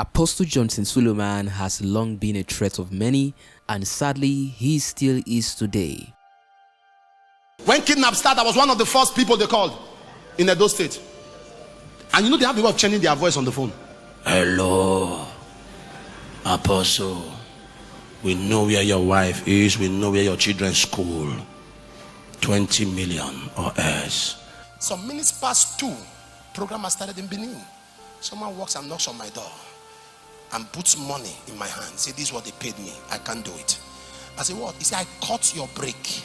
Apostle Johnson Suleman has long been a threat of many, and sadly, he still is today. When kidnap started, I was one of the first people they called in Edo State. And you know they have a way of changing their voice on the phone. Hello, Apostle. We know where your wife is. We know where your children's school. 20 million or less. Some minutes past 2, program has started in Benin. Someone walks and knocks on my door and puts money in my hand. Say, this is what they paid me. I can't do it. I say, what? He said, I cut your brake.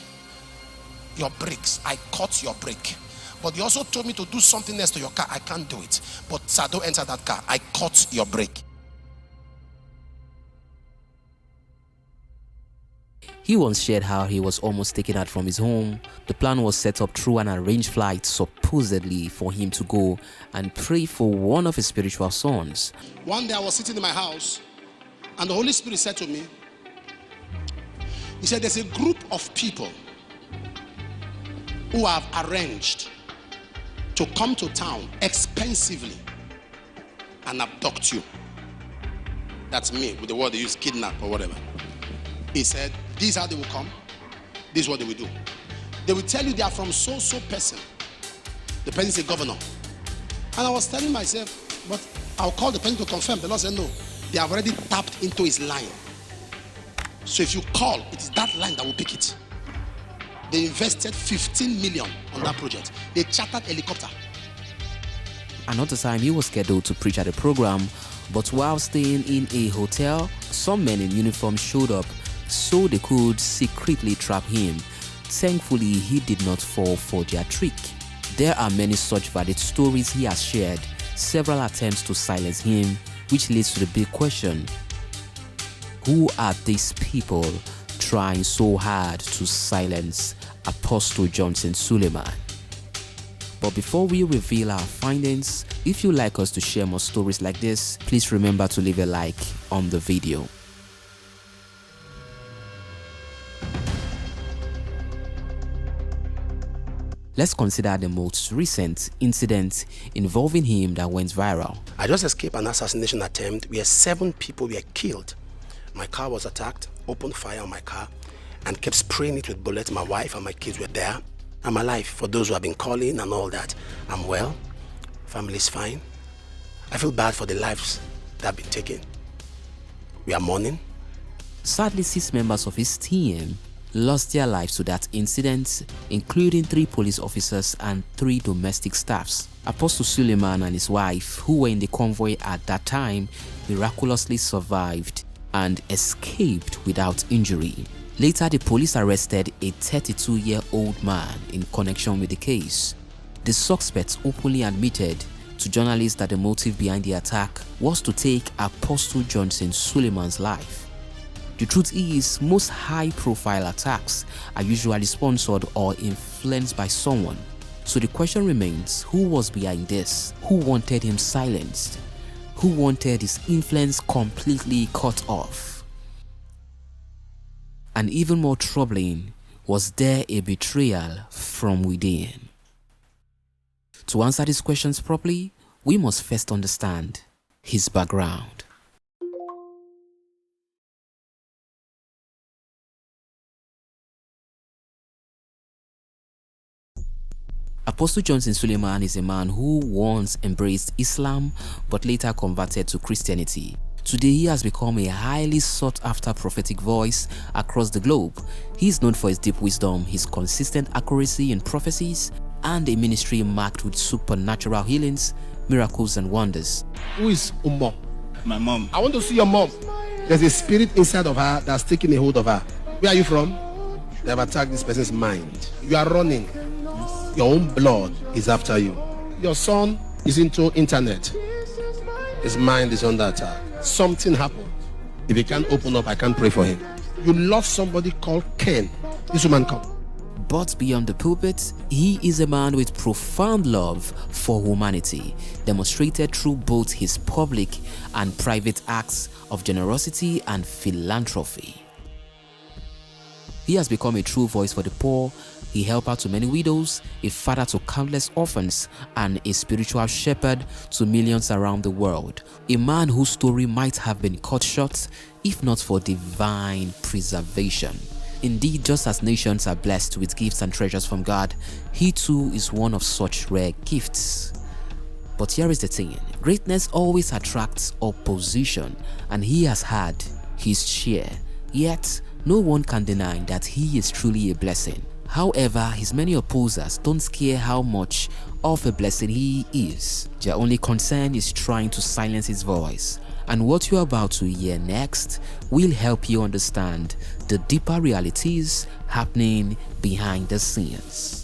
Your brakes. I cut your brake. But you also told me to do something else to your car. I can't do it. But sir, don't enter that car. I cut your brake. He once shared how he was almost taken out from his home. The plan was set up through an arranged flight, supposedly for him to go and pray for one of his spiritual sons. One day I was sitting in my house and the Holy Spirit said to me, he said, there's a group of people who have arranged to come to town expensively and abduct you. That's me, with the word they use, kidnap or whatever. He said, this is how they will come. This is what they will do. They will tell you they are from so person. The person is a governor. And I was telling myself, but I'll call the person to confirm. The Lord said, no, they have already tapped into his line. So if you call, it is that line that will pick it. They invested 15 million on that project. They chartered helicopter. Another time he was scheduled to preach at a program, but while staying in a hotel, some men in uniform showed up so they could secretly trap him. Thankfully, he did not fall for their trick. There are many such valid stories he has shared, several attempts to silence him, which leads to the big question: who are these people trying so hard to silence Apostle Johnson Suleman? But before we reveal our findings, if you'd like us to share more stories like this, please remember to leave a like on the video. Let's consider the most recent incident involving him that went viral. I just escaped an assassination attempt where 7 people were killed. My car was attacked, opened fire on my car, and kept spraying it with bullets. My wife and my kids were there. I'm alive. For those who have been calling and all that, I'm well. Family is fine. I feel bad for the lives that have been taken. We are mourning. Sadly, 6 members of his team lost their lives to that incident, including 3 police officers and 3 domestic staffs. Apostle Suleman and his wife, who were in the convoy at that time, miraculously survived and escaped without injury. Later, the police arrested a 32-year-old man in connection with the case. The suspect openly admitted to journalists that the motive behind the attack was to take Apostle Johnson Suleman's life. The truth is, most high-profile attacks are usually sponsored or influenced by someone. So the question remains, who was behind this? Who wanted him silenced? Who wanted his influence completely cut off? And even more troubling, was there a betrayal from within? To answer these questions properly, we must first understand his background. Apostle Johnson Suleman is a man who once embraced Islam but later converted to Christianity. Today, he has become a highly sought-after prophetic voice across the globe. He is known for his deep wisdom, his consistent accuracy in prophecies, and a ministry marked with supernatural healings, miracles, and wonders. Who is Ummo? My mom. I want to see your mom. There's a spirit inside of her that's taking a hold of her. Where are you from? They have attacked this person's mind. You are running. Your own blood is after you. Your son is into internet. His mind is under attack. Something happened. If he can't open up, I can't pray for him. You lost somebody called Ken. This woman come. But beyond the pulpit, he is a man with profound love for humanity, demonstrated through both his public and private acts of generosity and philanthropy. He has become a true voice for the poor, a helper to many widows, a father to countless orphans, and a spiritual shepherd to millions around the world. A man whose story might have been cut short if not for divine preservation. Indeed, just as nations are blessed with gifts and treasures from God, he too is one of such rare gifts. But here is the thing, greatness always attracts opposition, and he has had his share. Yet, no one can deny that he is truly a blessing. However, his many opposers don't care how much of a blessing he is. Their only concern is trying to silence his voice. And what you're about to hear next will help you understand the deeper realities happening behind the scenes.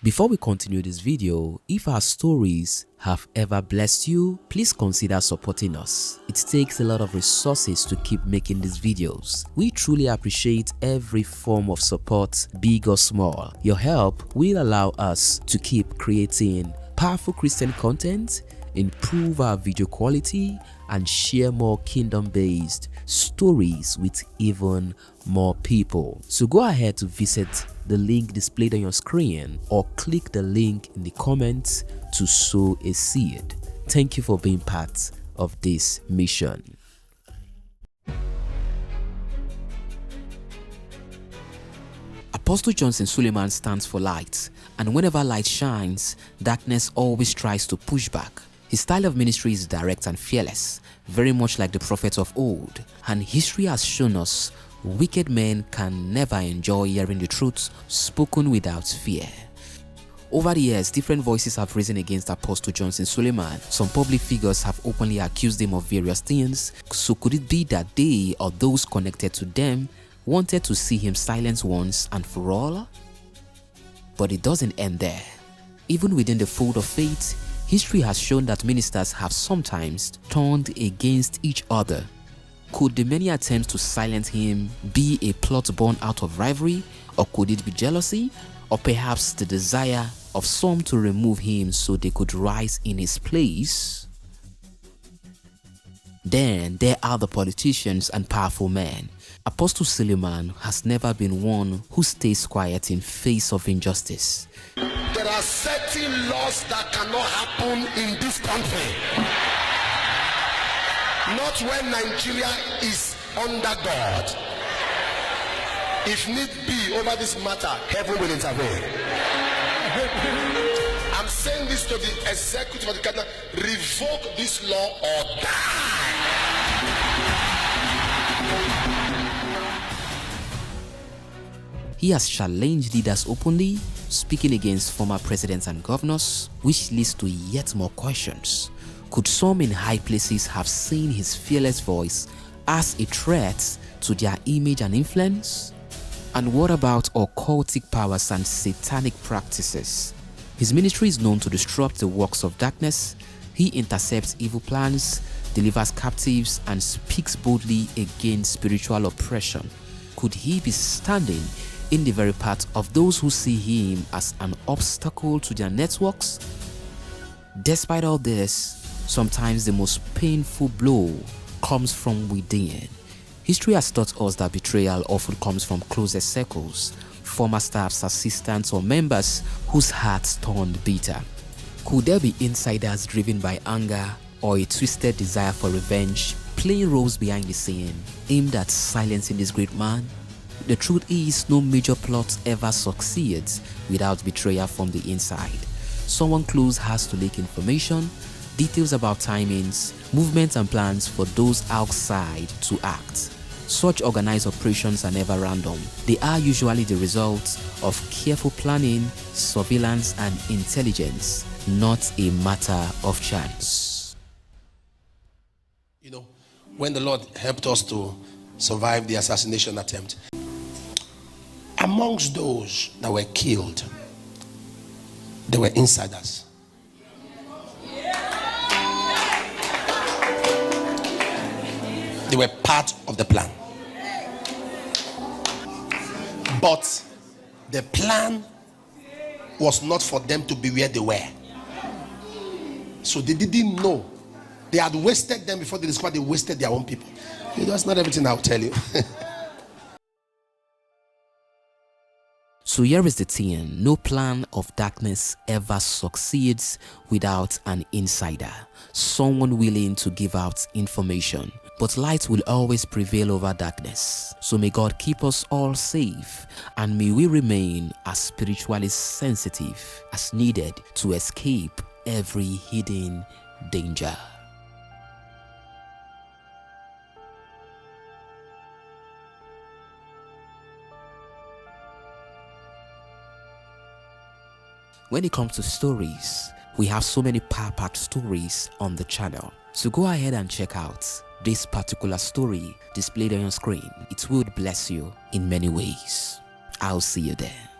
Before we continue this video, if our stories have ever blessed you, please consider supporting us. It takes a lot of resources to keep making these videos. We truly appreciate every form of support, big or small. Your help will allow us to keep creating powerful Christian content, improve our video quality, and share more kingdom-based stories with even more people. So go ahead to visit the link displayed on your screen or click the link in the comments to sow a seed. Thank you for being part of this mission. Apostle Johnson Suleman stands for light, and whenever light shines, darkness always tries to push back. His style of ministry is direct and fearless, very much like the prophets of old, and history has shown us wicked men can never enjoy hearing the truth spoken without fear. Over the years, different voices have risen against Apostle Johnson Suleman. Some public figures have openly accused him of various things. So could it be that they or those connected to them wanted to see him silenced once and for all? But it doesn't end there. Even within the fold of faith, history has shown that ministers have sometimes turned against each other. Could the many attempts to silence him be a plot born out of rivalry, or could it be jealousy, or perhaps the desire of some to remove him so they could rise in his place? Then there are the politicians and powerful men. Apostle Suleman has never been one who stays quiet in face of injustice. There are certain laws that cannot happen in this country. Not when Nigeria is under God. If need be over this matter, heaven will intervene. I'm saying this to the executive of the cabinet: revoke this law or die. He has challenged leaders openly, speaking against former presidents and governors, which leads to yet more questions. Could some in high places have seen his fearless voice as a threat to their image and influence? And what about occultic powers and satanic practices? His ministry is known to disrupt the works of darkness. He intercepts evil plans, delivers captives, and speaks boldly against spiritual oppression. Could he be standing in the very path of those who see him as an obstacle to their networks? Despite all this, sometimes the most painful blow comes from within. History has taught us that betrayal often comes from closest circles, former staffs, assistants, or members whose hearts turned bitter. Could there be insiders driven by anger or a twisted desire for revenge playing roles behind the scene aimed at silencing this great man? The truth is, no major plot ever succeeds without betrayal from the inside. Someone close has to leak information, details about timings, movements and plans for those outside to act. Such organized operations are never random. They are usually the result of careful planning, surveillance and intelligence, not a matter of chance. You know, when the Lord helped us to survive the assassination attempt, amongst those that were killed, there were insiders. They were part of the plan. But the plan was not for them to be where they were. So they didn't know. They had wasted them before they discovered they wasted their own people. That's not everything I'll tell you. So here is the thing, no plan of darkness ever succeeds without an insider, someone willing to give out information. But light will always prevail over darkness. So may God keep us all safe, and may we remain as spiritually sensitive as needed to escape every hidden danger. When it comes to stories, we have so many power-packed stories on the channel. So go ahead and check out this particular story displayed on your screen. It would bless you in many ways. I'll see you there.